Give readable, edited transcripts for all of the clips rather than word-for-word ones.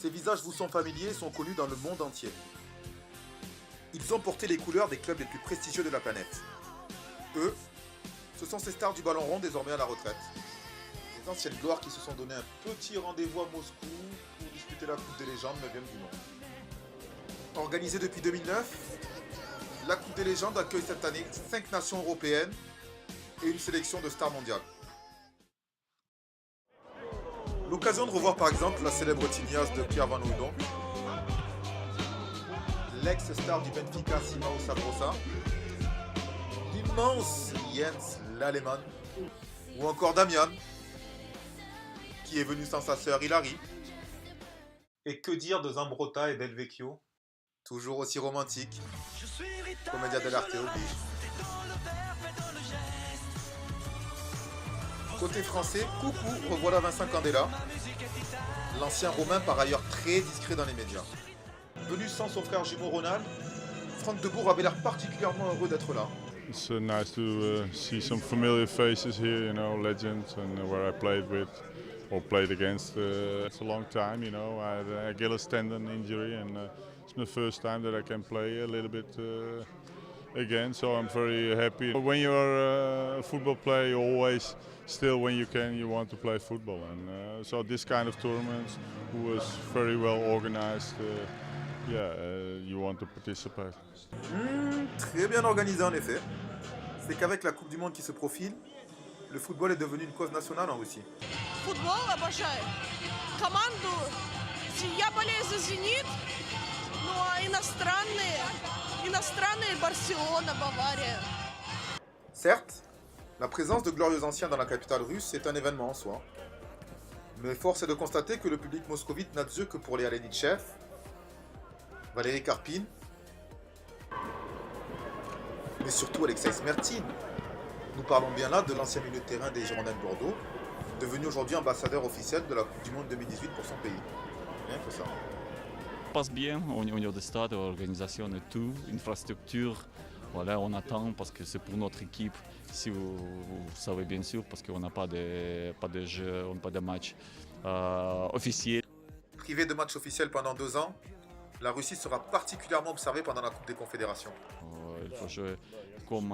Ces visages vous sont familiers et sont connus dans le monde entier. Ils ont porté les couleurs des clubs les plus prestigieux de la planète. Eux, ce sont ces stars du ballon rond désormais à la retraite. Les anciennes gloires qui se sont donné un petit rendez-vous à Moscou pour disputer la Coupe des légendes 9e du monde. Organisée depuis 2009, la Coupe des légendes accueille cette année 5 nations européennes et une sélection de stars mondiales. L'occasion de revoir par exemple la célèbre tignasse de Pierre Van Hooydonk, l'ex-star du Benfica Simão Sabrosa, l'immense Jens Lallemand, ou encore Damian, qui est venu sans sa sœur Hilary. Et que dire de Zambrotta et Del Vecchio, toujours aussi romantique, Commedia dell'arte oblige. Côté français, coucou, revoilà Vincent Candela, l'ancien Romain par ailleurs très discret dans les médias. Venu sans son frère jumeau Ronald, Franck Debourg avait l'air particulièrement heureux d'être là. It's nice to see some familiar faces here, you know, legends, and where I played with or played against. It's a long time, you know. I had an Achilles tendon injury, and it's my first time that I can play a little bit again. So I'm very happy. When you're a football player, you always, still when you can, you want to play football, and so this kind of tournament was very well organized. You want to participate. Très bien organisé en effet. C'est qu'avec la Coupe du Monde qui se profile, le football est devenu une cause nationale en Russie. Футбол обожаю. Команду, я болею за «Зенит», ну а иностранные Барселона, Бавария. Certes, la présence de glorieux anciens dans la capitale russe est un événement en soi. Mais force est de constater que le public moscovite n'a d'yeux que pour les Alenitchev, Valérie Karpin, mais surtout Alexei Smertin. Nous parlons bien là de l'ancien milieu de terrain des Girondins de Bordeaux, devenu aujourd'hui ambassadeur officiel de la Coupe du Monde 2018 pour son pays. Rien que ça. Passe bien au niveau des stades, organisation et tout, infrastructure. Voilà, on attend parce que c'est pour notre équipe, si vous savez bien sûr, parce qu'on n'a pas de jeux, on n'a pas de matchs officiels. Privé de matchs officiels pendant 2 ans, la Russie sera particulièrement observée pendant la Coupe des Confédérations. Il faut jouer comme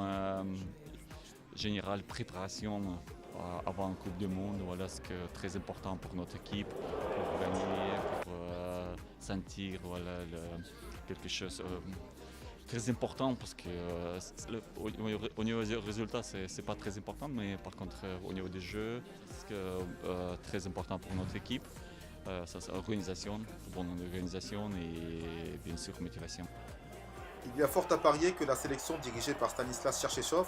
général préparation avant la Coupe du Monde. Voilà, c'est très important pour notre équipe, pour gagner, pour sentir voilà, quelque chose très important parce que au niveau des résultats, c'est pas très important, mais par contre au niveau des jeux, c'est très important pour notre équipe. Ça, c'est organisation, bonne organisation et bien sûr motivation. Il y a fort à parier que la sélection dirigée par Stanislas Cherchechov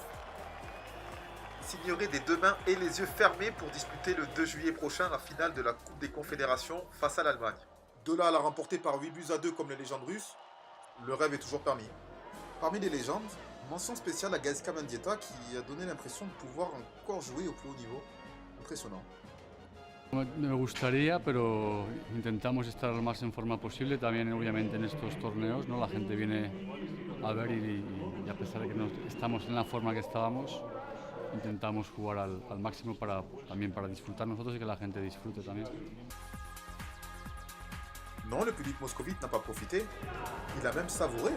signerait des 2 mains et les yeux fermés pour disputer le 2 juillet prochain la finale de la Coupe des Confédérations face à l'Allemagne. De là à la remporter par 8-2 comme les légendes russes, le rêve est toujours permis. Parmi les légendes, mention spéciale à Gaizka Mendieta qui a donné l'impression de pouvoir encore jouer au plus haut niveau. Impressionnant. Me gustaría, pero intentamos estar lo más en forma posible. También, obviamente, en estos torneos, ¿no? La gente viene a ver y a pesar de que no estamos en la forma que estábamos, intentamos jugar al máximo también para disfrutar nosotros y que la gente disfrute también. Non, le public moscovite n'a pas profité, il a même savouré.